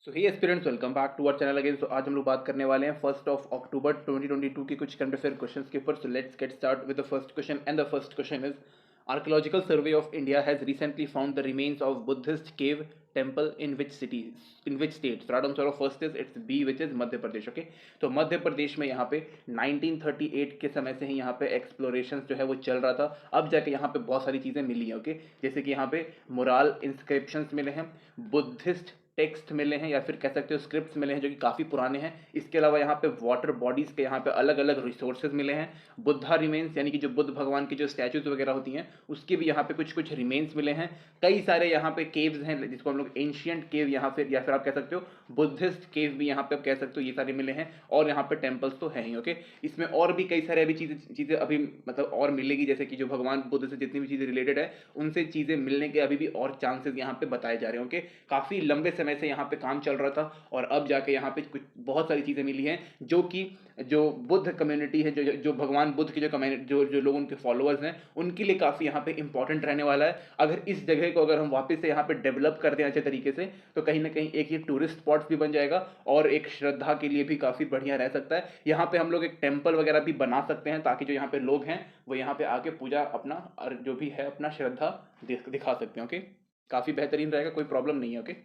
So hey aspirants, welcome back to our channel again. So आज हम लोग बात करने वाले हैं 1 अक्टूबर 2022 की कुछ करंट अफेयर क्वेश्चंस के ऊपर। So let's get start with the first question and the first question is archaeological survey of India has recently found the remains of Buddhist cave temple in which cities in which states. Right answer of first is it's B which is Madhya Pradesh. Okay, तो मध्य प्रदेश में यहाँ पे 1938 के समय से ही यहाँ पे exploration जो है वो चल रहा था। अब जाके यहाँ पे बहुत सारी चीज़ें मिली हैं। ओके, जैसे कि यहाँ पे मुराल इंस्क्रिप्शंस मिले हैं, बुद्धिस्ट टेक्स्ट मिले हैं या फिर कह सकते हो स्क्रिप्ट्स मिले हैं जो कि काफ़ी पुराने हैं। इसके अलावा यहाँ पे वाटर बॉडीज़ के यहाँ पे अलग अलग रिसोर्सेज मिले हैं। बुद्धा रिमेन्स यानी कि जो बुद्ध भगवान की जो स्टैचूज वगैरह होती हैं उसके भी यहाँ पे कुछ कुछ रिमेन्स मिले हैं। कई सारे यहाँ पे केव्स हैं जिसको हम लोग एंशियंट केव यहाँ फिर या फिर आप कह सकते हो बुद्धिस्ट केव भी यहाँ पे आप कह सकते हो, ये सारे मिले हैं। और यहाँ पे टेम्पल्स तो है ही। ओके, इसमें और भी कई सारे अभी चीज़ें अभी मतलब और मिलेगी, जैसे कि जो भगवान बुद्ध से जितनी भी चीज़ें रिलेटेड है उनसे चीज़ें मिलने के अभी भी और चांसेस यहाँ पे बताए जा रहे हैं। ओके, काफ़ी लंबे समय से यहाँ पे काम चल रहा था और अब जाके यहाँ पे कुछ बहुत सारी चीज़ें मिली हैं जो कि जो बुद्ध कम्युनिटी है, जो भगवान बुद्ध की जो कम्युनिटी जो लोग उनके फॉलोअर्स हैं उनके लिए काफ़ी यहाँ पे इंपॉर्टेंट रहने वाला है। अगर इस जगह को अगर हम वापस से यहाँ पे डेवलप कर दें अच्छे तरीके से तो कहीं ना कहीं एक ये टूरिस्ट स्पॉट भी बन जाएगा और एक श्रद्धा के लिए भी काफ़ी बढ़िया रह सकता है। यहाँ पे हम लोग एक टेम्पल वगैरह भी बना सकते हैं ताकि जो यहाँ पे लोग हैं वो यहाँ पे आके पूजा अपना और जो भी है अपना श्रद्धा दिखा सकते हैं। ओके, काफ़ी बेहतरीन रहेगा, कोई प्रॉब्लम नहीं है। Okay,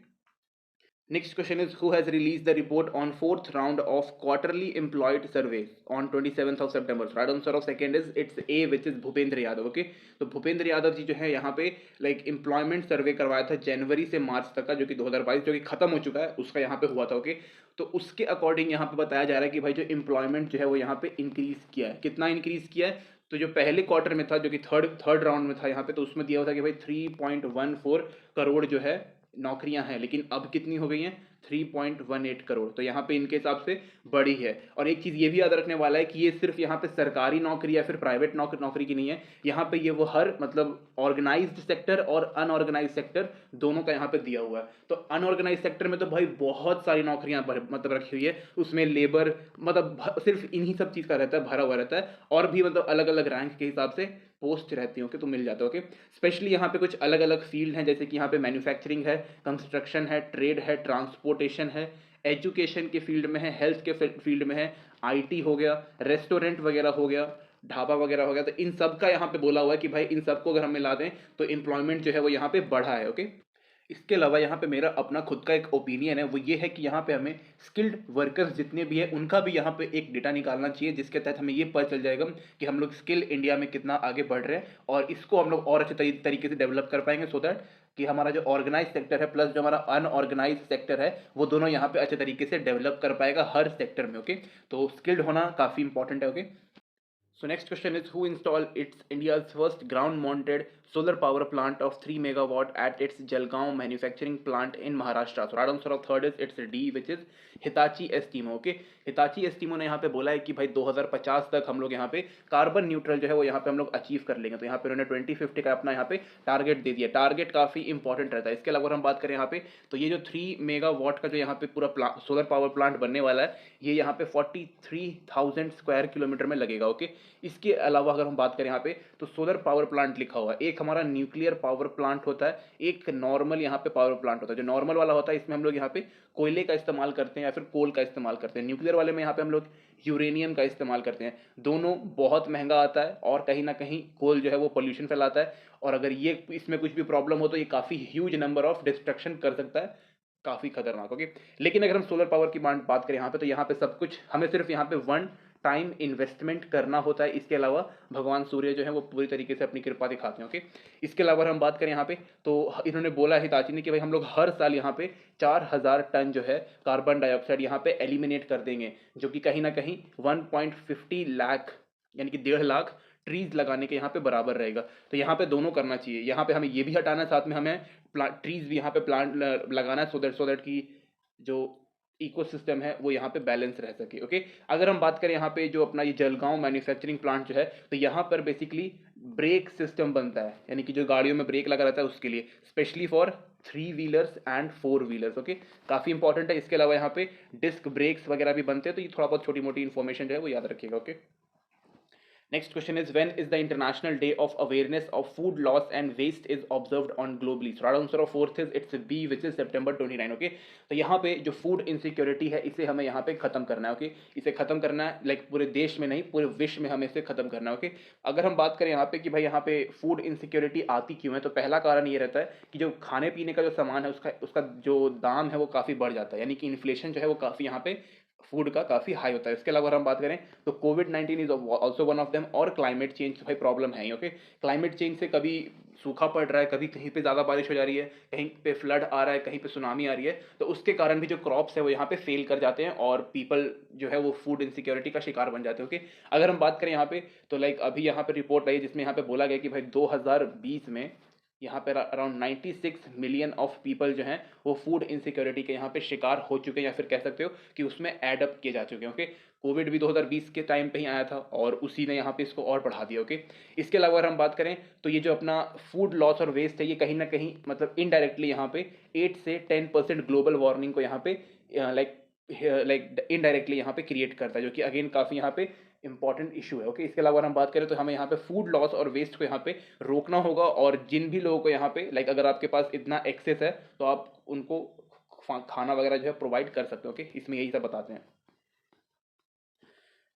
next question is who has released the report on fourth round of quarterly employed surveys on 27th of September? Right answer of second is it's A, which is Bhupendra Yadav. Okay, तो भूपेंद्र यादव जी जो है यहाँ पे like employment सर्वे करवाया था जनवरी से मार्च तक का, जो कि 2022 जो कि खत्म हो चुका है उसका यहाँ पे हुआ था। ओके, तो उसके अकॉर्डिंग यहाँ पे बताया जा रहा है कि भाई जो एम्प्लॉयमेंट जो है वो यहाँ पे इंक्रीज किया है। कितना इंक्रीज किया है? तो जो पहले क्वार्टर में था जो कि थर्ड राउंड में था यहाँ पे, तो उसमें दिया हुआ था कि भाई 3.14 करोड़ जो है नौकरियां हैं, लेकिन अब कितनी हो गई हैं? 3.18 करोड़। तो यहाँ पे इनके हिसाब से बड़ी है। और एक चीज़ ये भी याद रखने वाला है कि ये सिर्फ यहाँ पे सरकारी नौकरी या फिर प्राइवेट नौकरी की नहीं है। यहाँ पे ये वो हर मतलब ऑर्गेनाइज्ड सेक्टर और अनऑर्गेनाइज सेक्टर दोनों का यहाँ पे दिया हुआ है। तो अनऑर्गेनाइज सेक्टर में तो भाई बहुत सारी नौकरियां मतलब रखी हुई है, उसमें लेबर मतलब सिर्फ इन्हीं सब चीज़ का रहता है, भरा हुआ रहता है। और भी मतलब अलग अलग रैंक के हिसाब से पोस्ट रहती हो कि तो मिल जाता है। ओके, स्पेशली यहाँ पे कुछ अलग अलग फील्ड हैं, जैसे कि यहाँ पे मैन्युफैक्चरिंग है, कंस्ट्रक्शन है, ट्रेड है, ट्रांसपोर्टेशन है, एजुकेशन के फील्ड में है, हेल्थ के फील्ड में है, आईटी हो गया, रेस्टोरेंट वगैरह हो गया, ढाबा वगैरह हो गया। तो इन सब का यहाँ पे बोला हुआ है कि भाई इन सबको अगर हम मिला दें तो एम्प्लॉयमेंट जो है वो यहाँ पे बढ़ा है। ओके, इसके अलावा यहाँ पे मेरा अपना खुद का एक ओपिनियन है, वो ये है कि यहाँ पे हमें स्किल्ड वर्कर्स जितने भी हैं उनका भी यहाँ पे एक डेटा निकालना चाहिए, जिसके तहत हमें ये पता चल जाएगा कि हम लोग स्किल इंडिया में कितना आगे बढ़ रहे हैं और इसको हम लोग और अच्छे तरीके से डेवलप कर पाएंगे, सो दैट कि हमारा जो ऑर्गेनाइज सेक्टर है प्लस जो हमारा अनऑर्गेनाइज सेक्टर है वो दोनों यहाँ पे अच्छे तरीके से डेवलप कर पाएगा हर सेक्टर में। ओके, तो स्किल्ड होना काफ़ी इंपॉर्टेंट है। Okay, so next question is who installed its India's first ground-mounted solar power plant of 3 megawatt at its Jalgaon manufacturing plant in Maharashtra? So right answer of third is it's D, which is Hitachi Estimo। Okay, Hitachi Estimo ने यहाँ पे बोला है कि भाई 2050 तक हम लोग यहाँ पे कार्बन न्यूट्रल जो है वो यहाँ पे हम लोग अचीव कर लेंगे। तो यहाँ पे उन्होंने 2050 का अपना यहाँ पे टारगेट दे दिया। टारगेट काफ़ी इंपॉर्टेंट रहता है। इसके अलावा हम बात करें यहाँ पे तो ये जो 3 मेगावाट का जो यहाँ पे पूरा सोलर पावर प्लांट बनने वाला है ये यहाँ पे 43,000 स्क्वायर किलोमीटर में लगेगा। ओके, इसके अलावा अगर हम बात करें यहाँ पे तो सोलर पावर प्लांट लिखा हुआ है, एक हमारा न्यूक्लियर पावर प्लांट होता है, एक नॉर्मल यहाँ पे पावर प्लांट होता है। जो नॉर्मल वाला होता है इसमें हम लोग यहाँ पे कोयले का इस्तेमाल करते हैं या फिर कोल का इस्तेमाल करते हैं। न्यूक्लियर वाले में यहाँ पे हम लोग यूरेनियम का इस्तेमाल करते हैं। दोनों बहुत महंगा आता है और कहीं ना कहीं कोल जो है वो पोल्यूशन फैलाता है और अगर ये इसमें कुछ भी प्रॉब्लम हो तो ये काफ़ी ह्यूज नंबर ऑफ डिस्ट्रक्शन कर सकता है, काफ़ी खतरनाक। ओके, लेकिन अगर हम सोलर पावर की बात करें यहाँ पे तो यहाँ पे सब कुछ हमें सिर्फ यहाँ पे वन टाइम इन्वेस्टमेंट करना होता है। इसके अलावा भगवान सूर्य जो है वो पूरी तरीके से अपनी कृपा दिखाते हैं। ओके, इसके अलावा हम बात करें यहाँ पे तो इन्होंने बोला हिताची ने कि भाई हम लोग हर साल यहाँ पे 4,000 टन जो है कार्बन डाइऑक्साइड यहाँ पे एलिमिनेट कर देंगे, जो कि कहीं ना कहीं 1.50 लाख यानी कि 1.5 लाख ट्रीज लगाने के यहाँ पे बराबर रहेगा। तो यहाँ पे दोनों करना चाहिए, यहाँ पे हमें ये भी हटाना है, साथ में हमें ट्रीज भी यहाँ पे प्लांट लगाना है, सो दैट की जो इकोसिस्टम है वो यहाँ पे बैलेंस रह सके। ओके, अगर हम बात करें यहाँ पे जो अपना ये जलगांव मैन्युफैक्चरिंग प्लांट जो है तो यहाँ पर बेसिकली ब्रेक सिस्टम बनता है, यानी कि जो गाड़ियों में ब्रेक लगा रहता है उसके लिए, specially for 3 wheelers and 4 wheelers. Okay, काफ़ी इंपॉर्टेंट है। इसके अलावा यहाँ पे डिस्क ब्रेक्स वगैरह भी बनते हैं, तो ये थोड़ा बहुत छोटी मोटी इन्फॉर्मेशन जो है वो याद रखिएगा। Okay, Next question is, when is the International Day of Awareness of Food Loss and Waste is observed on globally? So right answer of fourth is it's B, which is September 29. Okay, तो यहाँ पे जो food insecurity है इसे हमें यहाँ पे खत्म करना है. ओके, इसे खत्म करना है, लाइक पूरे देश में नहीं पूरे विश्व में हमें इसे खत्म करना है. ओके, अगर हम बात करें यहाँ पे कि भाई यहाँ पे फूड इनसिक्योरिटी आती क्यों है, तो पहला कारण ये रहता है कि जो खाने पीने का जो सामान है उसका उसका जो दाम है वो काफ़ी बढ़ जाता है, यानी कि इन्फ्लेशन जो है वो काफ़ी यहाँ पे फूड का काफ़ी हाई होता है. इसके अलावा अगर हम बात करें तो कोविड-19 is also one of them, और क्लाइमेट चेंज भाई प्रॉब्लम है ही. ओके, क्लाइमेट चेंज से कभी सूखा पड़ रहा है, कभी कहीं पे ज़्यादा बारिश हो जा रही है, कहीं पे फ्लड आ रहा है, कहीं पे सुनामी आ रही है, तो उसके कारण भी जो क्रॉप्स है वो यहाँ पे फेल कर जाते हैं और पीपल जो है वो फूड इनसिक्योरिटी का शिकार बन जाते हैं. ओके, अगर हम बात करें यहाँ पे तो लाइक अभी यहाँ पे रिपोर्ट आई जिसमें यहाँ पे बोला गया कि भाई 2020 में यहाँ पे अराउंड 96 मिलियन ऑफ पीपल जो हैं वो फूड इनसिक्योरिटी के यहाँ पे शिकार हो चुके हैं, या फिर कह सकते हो कि उसमें एड अप किए जा चुके हैं. ओके, कोविड भी 2020 के टाइम पे ही आया था और उसी ने यहाँ पे इसको और बढ़ा दिया. ओके, इसके अलावा अगर हम बात करें तो ये जो अपना फूड लॉस और वेस्ट है ये कहीं ना कहीं मतलब इनडायरेक्टली यहाँ पे 8 से 10% ग्लोबल वार्मिंग को यहाँ पे लाइक इनडायरेक्टली यहाँ पे क्रिएट करता है, जो कि अगेन काफ़ी यहाँ पे इंपॉर्टेंट इशू है. ओके, इसके अलावा हम बात करें तो हमें यहाँ पे फूड लॉस और वेस्ट को यहाँ पे रोकना होगा, और जिन भी लोगों को यहाँ पे लाइक अगर आपके पास इतना एक्सेस है तो आप उनको खाना वगैरह जो है प्रोवाइड कर सकते हो. ओके, इसमें यही सब बताते हैं.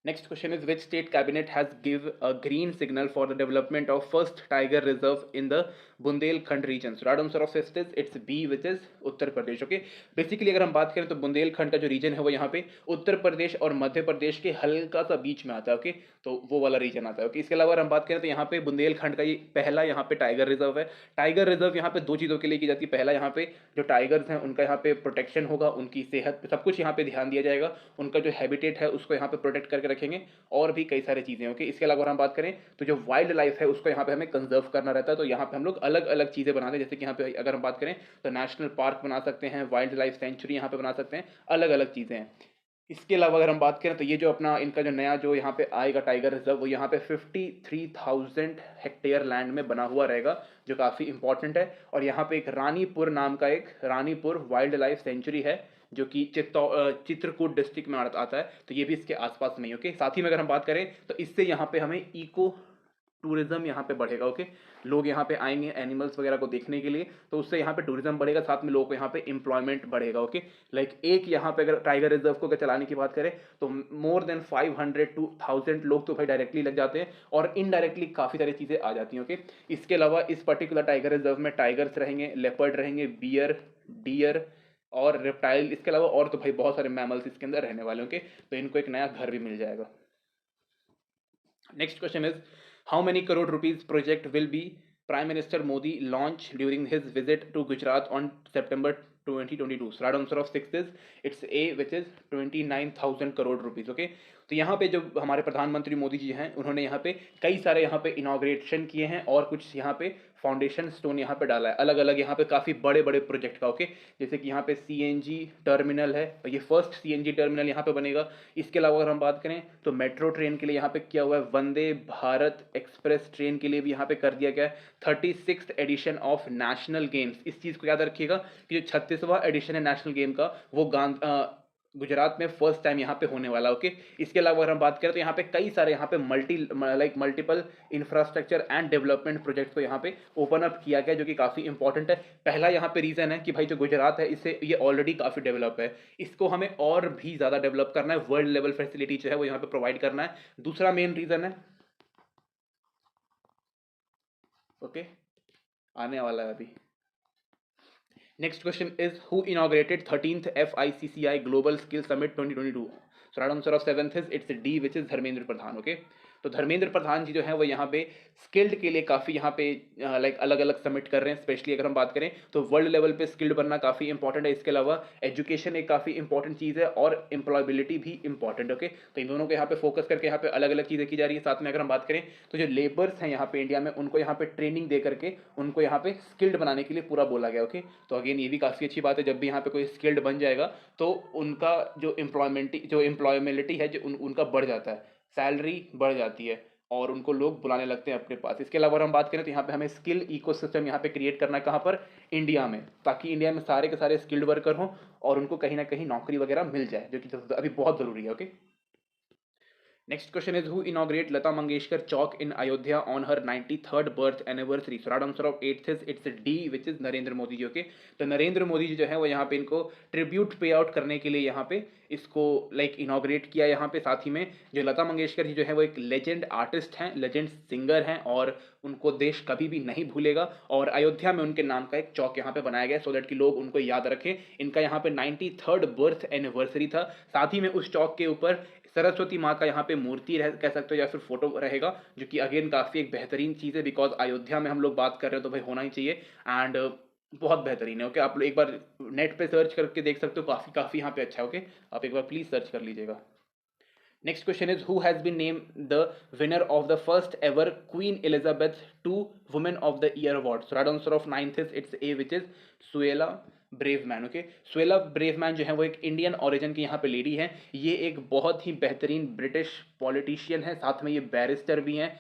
Next question is, which state cabinet has give a green signal for the development of first tiger reserve in the Bundelkhand region? So right answer of fifth is it's B, which is Uttar Pradesh. Okay, basically अगर हम बात करें तो बुंदेलखंड का जो reason है वो यहाँ पे उत्तर प्रदेश और मध्य प्रदेश के हल्का सा बीच में आता है. ओके, तो वो वाला रीजन आता है. ओके, इसके अलावा अगर हम बात करें तो यहाँ पे बुंदेलखंड का ये पहला यहाँ पे टाइगर रिजर्व है. टाइगर रिजर्व यहाँ पे दो चीज़ों के लिए की जाती है. पहला, यहाँ पे जो टाइगर्स हैं उनका यहाँ पे प्रोटेक्शन होगा, उनकी सेहत सब कुछ यहाँ पे ध्यान दिया जाएगा, उनका जो हैबिटेट है उसको यहाँ पे प्रोटेक्ट करके रखेंगे, और भी कई सारी चीज़ें. ओके, इसके अलावा हम बात करें तो जो वाइल्ड लाइफ है उसको यहाँ पे हमें कंजर्व करना रहता है, तो यहाँ पे हम लोग अलग अलग चीज़ें बनाते हैं. जैसे कि यहाँ पे अगर हम बात करें तो नेशनल पार्क बना सकते हैं, वाइल्ड लाइफ सेंचुरी यहाँ पे बना सकते हैं, अलग अलग चीज़ें हैं. इसके अलावा अगर हम बात करें तो ये जो अपना इनका जो नया जो यहाँ पे आएगा टाइगर रिजर्व वो यहाँ पे 53,000 हेक्टेयर लैंड में बना हुआ रहेगा, जो काफ़ी इंपॉर्टेंट है. और यहाँ पे एक रानीपुर नाम का एक रानीपुर वाइल्ड लाइफ सेंचुरी है जो कि चित्रकूट डिस्ट्रिक्ट में आता है, तो ये भी इसके आसपास नहीं. ओके, साथ ही में अगर हम बात करें तो इससे यहाँ पे हमें इको टूरिज्म यहाँ पे बढ़ेगा. ओके, लोग यहाँ पे आएंगे एनिमल्स वगैरह को देखने के लिए, तो उससे यहाँ पे टूरिज्म बढ़ेगा, साथ में लोगों को यहाँ पे एम्प्लॉयमेंट बढ़ेगा. ओके, लाइक एक यहाँ पे अगर टाइगर रिजर्व को चलाने की बात करें तो मोर देन 500 to 1000 लोग तो भाई डायरेक्टली लग जाते हैं, और इनडायरेक्टली काफ़ी सारी चीज़ें आ जाती हैं. ओके, इसके अलावा इस पर्टिकुलर टाइगर रिजर्व में टाइगर्स रहेंगे, लेपर्ड रहेंगे, बियर, डियर और रेप्टाइल, इसके अलावा और तो भाई बहुत सारे मैमल्स इसके अंदर रहने वाले. ओके, तो इनको एक नया घर भी मिल जाएगा. Next question is, how many crore rupees project will be Prime Minister Modi launched during his visit to Gujarat on September 2022? So right answer of six is it's A, which is 29,000 crore rupees. Okay, तो यहाँ पे जो हमारे प्रधानमंत्री मोदी जी हैं उन्होंने यहाँ पे कई सारे यहाँ पे इनॉग्रेशन किए हैं और कुछ यहाँ पे फाउंडेशन स्टोन यहाँ पे डाला है अलग अलग यहाँ पे काफ़ी बड़े बड़े प्रोजेक्ट का. ओके, जैसे कि यहाँ पे सीएनजी टर्मिनल है, ये फर्स्ट सीएनजी टर्मिनल यहाँ पे बनेगा. इसके अलावा अगर हम बात करें तो मेट्रो ट्रेन के लिए यहाँ पे किया हुआ है, वंदे भारत एक्सप्रेस ट्रेन के लिए भी यहाँ पे कर दिया गया है 36th addition of national games. इस चीज़ को याद रखिएगा कि जो 36वां एडिशन है नेशनल गेम का वो गुजरात में फर्स्ट टाइम यहाँ पे होने वाला. ओके, इसके अलावा अगर हम बात करें तो यहाँ पे कई सारे यहाँ पे multiple infrastructure and development projects को यहाँ पे ओपन अप किया गया, जो कि काफ़ी इंपॉर्टेंट है. पहला यहाँ पे रीज़न है कि भाई जो गुजरात है इससे ये ऑलरेडी काफ़ी डेवलप है, इसको हमें और भी ज़्यादा डेवलप करना है, वर्ल्ड लेवल फैसिलिटी जो है वो यहाँ पे प्रोवाइड करना है. दूसरा मेन रीज़न है, ओके, आने वाला है अभी. Next question is, who inaugurated 13th FICCI Global Skill Summit 2022? So right answer of 7th is it's D, which is Dharmendra Pradhan. Okay, तो धर्मेंद्र प्रधान जी जो है वो यहाँ पे स्किल्ड के लिए काफ़ी यहाँ पे लाइक अलग अलग सबमिट कर रहे हैं. स्पेशली अगर हम बात करें तो वर्ल्ड लेवल पे स्किल्ड बनना काफ़ी इंपॉर्टेंट है. इसके अलावा एजुकेशन एक काफ़ी इंपॉर्टेंट चीज़ है और एम्प्लॉयबिलिटी भी इंपॉर्टेंट. ओके, तो इन दोनों को यहाँ पे फोकस करके यहाँ पे अलग अलग चीज़ें की जा रही है. साथ में अगर हम बात करें तो जो लेबर्स हैं यहाँ पे इंडिया में उनको यहाँ पे ट्रेनिंग दे करके उनको यहाँ पे स्किल्ड बनाने के लिए पूरा बोला गया. ओके, तो अगेन ये भी काफ़ी अच्छी बात है, जब भी यहाँ पे कोई स्किल्ड बन जाएगा तो उनका जो एम्प्लॉयबिलिटी है जो उनका बढ़ जाता है, सैलरी बढ़ जाती है और उनको लोग बुलाने लगते हैं अपने पास. इसके अलावा अगर हम बात करें तो यहाँ पे हमें स्किल इकोसिस्टम यहाँ पे क्रिएट करना है, कहाँ पर, इंडिया में, ताकि इंडिया में सारे के सारे स्किल्ड वर्कर हों और उनको कहीं ना कहीं नौकरी वगैरह मिल जाए, जो कि अभी बहुत ज़रूरी है. Okay, Next question is, who inaugurated Lata Mangeshkar Chowk in Ayodhya on her 93rd birth anniversary? So right answer of 8th is it's D, which is Narendra Modi ji. Okay, तो नरेंद्र मोदी जी जो है वो यहाँ पे इनको ट्रिब्यूट पे आउट करने के लिए यहाँ पे इसको लाइक इनाग्रेट किया यहाँ पे. साथ ही में जो लता मंगेशकर जी जो है वो एक लेजेंड आर्टिस्ट हैं, लेजेंड सिंगर हैं, और उनको देश कभी भी नहीं भूलेगा. और अयोध्या में उनके नाम का एक चौक यहाँ पे बनाया गया सो दैट कि लोग उनको याद रखें. इनका यहाँ पे 93rd बर्थ एनिवर्सरी था. साथ ही में उस चौक के ऊपर सरस्वती माँ का यहाँ पे मूर्ति कह सकते हो या फिर फोटो रहेगा, जो कि अगेन काफ़ी एक बेहतरीन चीज़ है, बिकॉज अयोध्या में हम लोग बात कर रहे हो तो भाई होना ही चाहिए. एंड बहुत बेहतरीन है. ओके, आप लोग एक बार नेट पे सर्च करके देख सकते हो, काफ़ी काफ़ी यहाँ पे अच्छा है. ओके, आप एक बार प्लीज़ सर्च कर लीजिएगा. Next question is, who has been named the winner of the first ever Queen Elizabeth II Woman of the Year award? So right answer of 9th is it's A, which is Suella brave men. Okay, Suella brave men जो है वो एक Indian origin की यहाँ पे lady है. ये एक बहुत ही बेहतरीन ब्रिटिश पॉलिटिशियन है, साथ में ये बैरिस्टर भी हैं.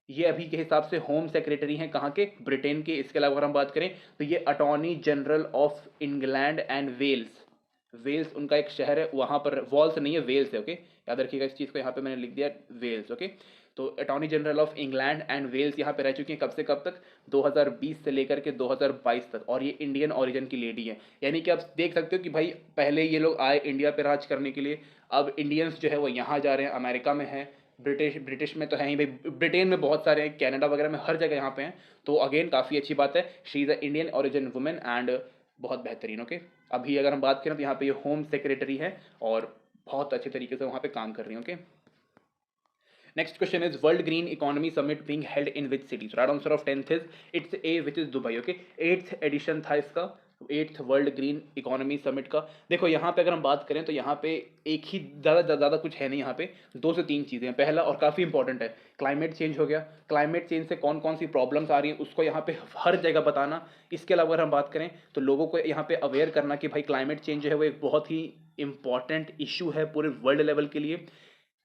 ये अभी के हिसाब से होम सेक्रेटरी हैं कहाँ के, ब्रिटेन के. इसके अलावा अगर हम बात करें तो ये attorney general of England and Wales. Wales उनका एक शहर है, वहाँ पर वॉल्स नहीं है, वेल्स है. ओके, याद रखिएगा इस चीज़ को, यहाँ पे मैंने लिख दिया वेल्स. ओके, तो attorney general of England and Wales यहाँ पे रह चुकी हैं कब से कब तक, 2020 से लेकर के 2022 तक. और ये इंडियन ओरिजिन की लेडी है. यानी कि आप देख सकते हो कि भाई पहले ये लोग आए इंडिया पे राज करने के लिए, अब इंडियंस जो है वो यहाँ जा रहे हैं, अमेरिका में है, ब्रिटिश में तो है ही भाई, ब्रिटेन में बहुत सारे हैं, कनाडा वगैरह में हर जगह यहाँ पे हैं. तो अगेन काफ़ी अच्छी बात है. She is a Indian origin women and बहुत बेहतरीन. ओके, अभी अगर हम बात करें तो यहाँ पे ये होम सेक्रेटरी है और बहुत अच्छे तरीके से वहाँ पे काम कर रही है. Okay, next question is, world green economy summit being held in which city? Right answer of 10th is it's A, which is Dubai. Okay, 8th edition था इसका, 8th world green economy summit का. देखो यहाँ पे अगर हम बात करें तो यहाँ पे एक ही ज़्यादा कुछ है नहीं. यहाँ पे 2 से 3 चीज़ें हैं. पहला और काफ़ी इंपॉर्टेंट है, क्लाइमेट चेंज हो गया. क्लाइमेट चेंज से कौन कौन सी प्रॉब्लम्स आ रही हैं उसको यहाँ पे हर जगह बताना. इसके अलावा अगर हम बात करें तो लोगों को यहाँ पे अवेयर करना कि भाई क्लाइमेट चेंज जो है वो एक बहुत ही इंपॉर्टेंट इशू है पूरे वर्ल्ड लेवल के लिए.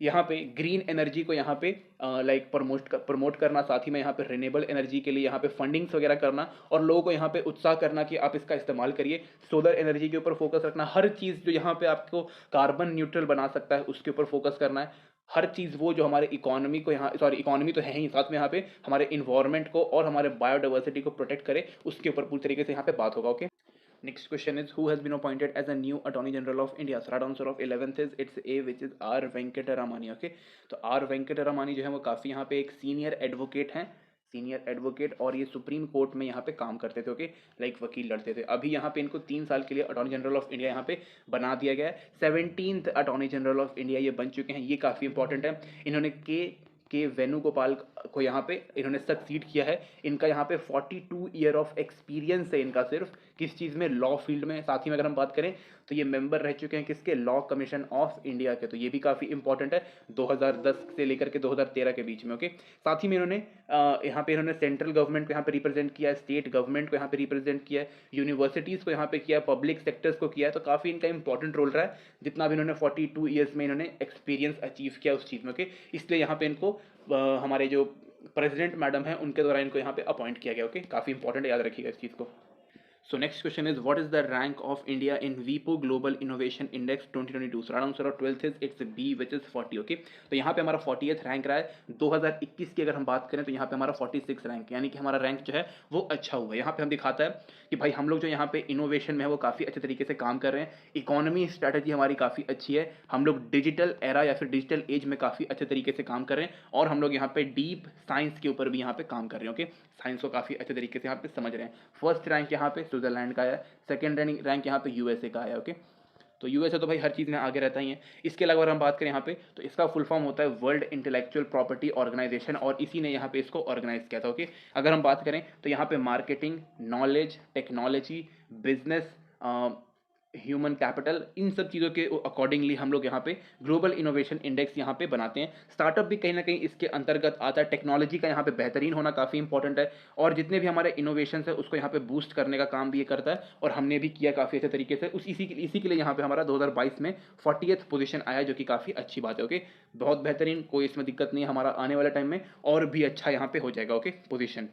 यहाँ पे ग्रीन एनर्जी को यहाँ पे लाइक प्रमोट करना, साथ ही में यहाँ पे रिन्यूएबल एनर्जी के लिए यहाँ पे फंडिंग्स वगैरह करना, और लोगों को यहाँ पे उत्साह करना कि आप इसका इस्तेमाल करिए. सोलर एनर्जी के ऊपर फोकस रखना, हर चीज़ जो यहाँ पे आपको कार्बन न्यूट्रल बना सकता है उसके ऊपर फोकस करना है. हर चीज़ वो जो हमारे इकोनॉमी को यहाँ, सॉरी इकोनॉमी तो है ही, साथ में यहाँ पे हमारे इन्वायरमेंट को और हमारे बायोडाइवर्सिटी को प्रोटेक्ट करे, उसके ऊपर पूरी तरीके से यहाँ पे बात होगा. Okay, next question is, who has been appointed as a new Attorney General of India? So right answer of 11th is it's A, which is R Venkataramani. Okay, तो R Venkataramani जो है वो काफ़ी यहाँ पे एक सीनियर एडवोकेट हैं, senior advocate, और ये सुप्रीम कोर्ट में यहाँ पे काम करते थे. ओके, लाइक वकील लड़ते थे. अभी यहाँ पे इनको 3 साल के लिए अटॉर्नी जनरल ऑफ इंडिया यहाँ पे बना दिया गया है. 17th attorney general of India ये बन चुके हैं. ये काफ़ी इंपॉर्टेंट है. इन्होंने के वेणुगोपाल को यहाँ पे इन्होंने सक्सीड किया है. इनका यहाँ पे 42 ईयर ऑफ एक्सपीरियंस है इनका, सिर्फ किस चीज़ में, लॉ फील्ड में. साथ ही में अगर हम बात करें तो ये मेंबर रह चुके हैं किसके, लॉ कमीशन ऑफ इंडिया के. तो ये भी काफ़ी इंपॉर्टेंट है, 2010 से लेकर के 2013 के बीच में. ओके, साथ ही में इन्होंने यहाँ पे इन्होंने सेंट्रल गवर्नमेंट को यहाँ पे रिप्रेजेंट किया है, स्टेट गवर्नमेंट को यहाँ पे रिप्रेजेंट किया है, यूनिवर्सिटीज़ को यहाँ पे किया है, पब्लिक सेक्टर्स को किया है. तो काफ़ी इनका इंपॉर्टेंट रोल रहा है, जितना भी इन्होंने 42 ईयर्स में इन्होंने एक्सपीरियंस अचीव किया उस चीज़ में. ओके, इसलिए यहाँ पे इनको हमारे जो प्रेसिडेंट मैडम हैं उनके द्वारा इनको यहाँ पे अपॉइंट किया गया. ओके, काफ़ी इंपॉर्टेंट, याद रखिएगा इस चीज़ को. So next question is, what is the rank of India in WIPO Global Innovation Index 2022? So right answer of 12th is it's B, which is 40. Okay, तो यहाँ पे हमारा 40th रैंक रहा है. 2021 की अगर हम बात करें तो यहाँ पे हमारा 46 रैंक, यानी कि हमारा रैंक जो है वो अच्छा हुआ है. यहाँ पे हम दिखाता है कि भाई हम लोग जो यहाँ पे इनोवेशन में है वो काफ़ी अच्छे तरीके से काम कर रहे हैं. इकोनॉमी स्ट्रैटेजी हमारी काफ़ी अच्छी है. हम लोग डिजिटल एरा या फिर डिजिटल एज में काफ़ी अच्छे तरीके से काम कर रहे हैं, और हम लोग यहाँ पे डीप साइंस के ऊपर भी यहाँ पे काम कर रहे हैं. ओके, साइंस को काफ़ी अच्छे तरीके से यहाँ पे समझ रहे हैं. फर्स्ट रैंक यहाँ पे स्विट्जरलैंड का है, सेकंड रैंक यहाँ पे यूएसए का है. ओके, तो यूएसए तो भाई हर चीज़ में आगे रहता ही है. इसके अलावा अगर हम बात करें यहाँ पे तो इसका फुल फॉर्म होता है वर्ल्ड इंटेलेक्चुअल प्रॉपर्टी ऑर्गेनाइजेशन, और इसी ने यहाँ पे इसको ऑर्गेनाइज किया था. ओके, अगर हम बात करें तो यहाँ पे marketing, knowledge, technology, business, human capital, इन सब चीज़ों के अकॉर्डिंगली हम लोग यहाँ पे ग्लोबल इनोवेशन इंडेक्स यहाँ पे बनाते हैं. स्टार्टअप भी कहीं ना कहीं इसके अंतर्गत आता है. टेक्नोलॉजी का यहाँ पे बेहतरीन होना काफ़ी इंपॉर्टेंट है, और जितने भी हमारे इनोवेशन है उसको यहाँ पे बूस्ट करने का काम भी ये करता है, और हमने भी किया काफ़ी अच्छे तरीके से. इसी के लिए यहाँ पे हमारा 2022 में 40th पोजीशन आया, जो कि काफ़ी अच्छी बात है. ओके, बहुत बेहतरीन, कोई इसमें दिक्कत नहीं है. हमारा आने वाले टाइम में और भी अच्छा यहाँ पे हो जाएगा. Okay, position.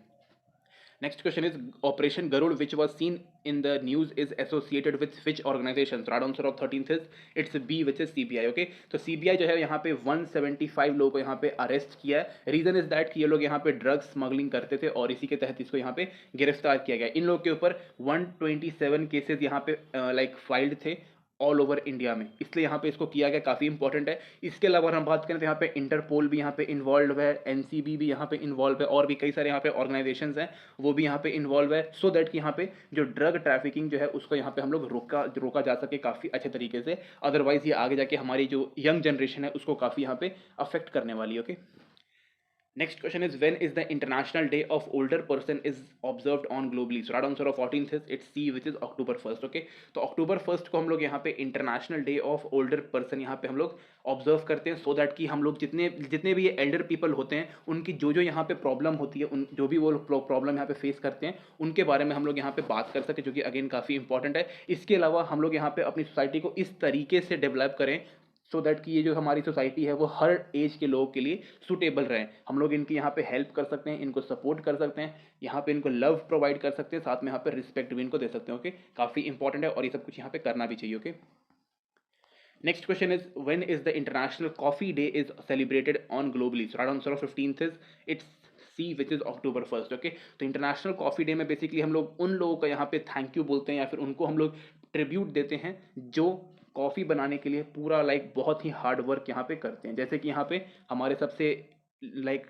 Next question is Operation Garud, which was seen in the news, is associated with which organization? So right answer of 13th is it's B, which is CBI. Okay, तो CBI जो है यहाँ पे 175 लोगों को यहाँ पे arrest किया है. रीजन इज दैट कि ये लोग यहाँ पे ड्रग्स स्मगलिंग करते थे और इसी के तहत इसको यहाँ पे गिरफ्तार किया गया. इन लोगों के ऊपर 127 केसेस यहाँ पे लाइक फाइल्ड थे ऑल ओवर इंडिया में, इसलिए यहाँ पे इसको किया गया. काफ़ी इंपॉर्टेंट है. इसके अलावा अगर हम बात करें तो यहाँ पे इंटरपोल भी यहाँ पे इन्वॉल्व है, एनसीबी भी यहाँ पे इन्वॉल्व है, और भी कई सारे यहाँ पे ऑर्गेनाइजेशंस हैं वो भी यहाँ पे इन्वॉल्व है, सो दैट कि यहाँ पे जो ड्रग ट्रैफिकिंग जो है उसको यहाँ पे हम लोग रोका जा सके काफ़ी अच्छे तरीके से. अदरवाइज ये आगे जाके हमारी जो यंग जनरेशन है उसको काफ़ी यहाँ पे अफेक्ट करने वाली है. Okay, next question is when is the international day of older person is observed on globally? So right answer of 14th is it's C, which is October 1st. okay, तो October 1st को हम लोग यहाँ पे international day of older person यहाँ पे हम लोग ऑब्जर्व करते हैं, सो दैट कि हम लोग जितने जितने भी ये एल्डर पीपल होते हैं उनकी जो जो यहाँ पे प्रॉब्लम होती है, उन जो भी वो प्रॉब्लम यहाँ पे फेस करते हैं उनके बारे में हम लोग यहाँ पे बात कर सके, जो कि अगेन काफ़ी इंपॉर्टेंट है. इसके अलावा हम लोग यहाँ पे अपनी सोसाइटी को इस तरीके से डेवलप करें सो दैट कि ये जो हमारी सोसाइटी है वो हर एज के लोगों के लिए सूटेबल रहे. हम लोग इनकी यहाँ पे हेल्प कर सकते हैं, इनको सपोर्ट कर सकते हैं, यहाँ पे इनको लव प्रोवाइड कर सकते हैं, साथ में यहाँ पे रिस्पेक्ट भी इनको दे सकते हैं. ओके, काफ़ी इंपॉर्टेंट है और ये सब कुछ यहाँ पे करना भी चाहिए. Okay, next question is when is the international coffee day is celebrated on globally? So right answer of 15th is it's C, which is October 1st. Okay, तो इंटरनेशनल कॉफी डे में बेसिकली हम लोग उन लोगों का यहाँ पे thank you बोलते हैं या फिर उनको हम लोग ट्रिब्यूट देते हैं जो कॉफ़ी बनाने के लिए पूरा लाइक बहुत ही हार्ड वर्क यहाँ पे करते हैं. जैसे कि यहाँ पे हमारे सबसे लाइक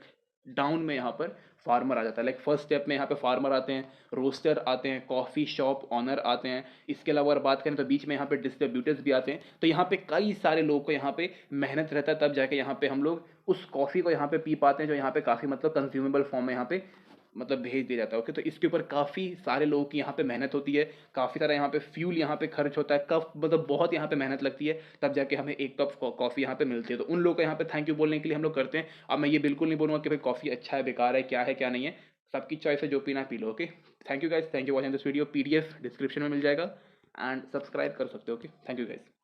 डाउन में यहाँ पर फार्मर आ जाता है. लाइक फर्स्ट स्टेप में यहाँ पे फार्मर आते हैं, रोस्टर आते हैं, कॉफ़ी शॉप ऑनर आते हैं. इसके अलावा अगर बात करें तो बीच में यहाँ पे डिस्ट्रीब्यूटर्स भी आते हैं. तो यहाँ पे कई सारे लोगों को यहाँ पे मेहनत रहता है, तब जाके यहाँ पे हम लोग उस कॉफ़ी को यहाँ पे पी पाते हैं जो यहाँ पे काफ़ी मतलब कंज्यूमेबल फॉर्म में यहाँ पे मतलब भेज दिया जाता है. ओके, तो इसके ऊपर काफ़ी सारे लोगों की यहाँ पे मेहनत होती है, काफ़ी सारा यहाँ पे फ्यूल यहाँ पे खर्च होता है, कफ मतलब बहुत यहाँ पे मेहनत लगती है, तब जाके हमें एक कप कॉफ़ी यहाँ पे मिलती है. तो उन लोगों को यहाँ पे थैंक यू बोलने के लिए हम लोग करते हैं. अब मैं ये बिल्कुल नहीं बोलूँगा कि भाई कॉफ़ी अच्छा है बेकार है क्या नहीं है, सबकी चॉइस है, जो पीना P low. Okay, thank you guys, thank you watching this video. PDF description में मिल जाएगा एंड सब्सक्राइब कर सकते हो. Okay, thank you guys.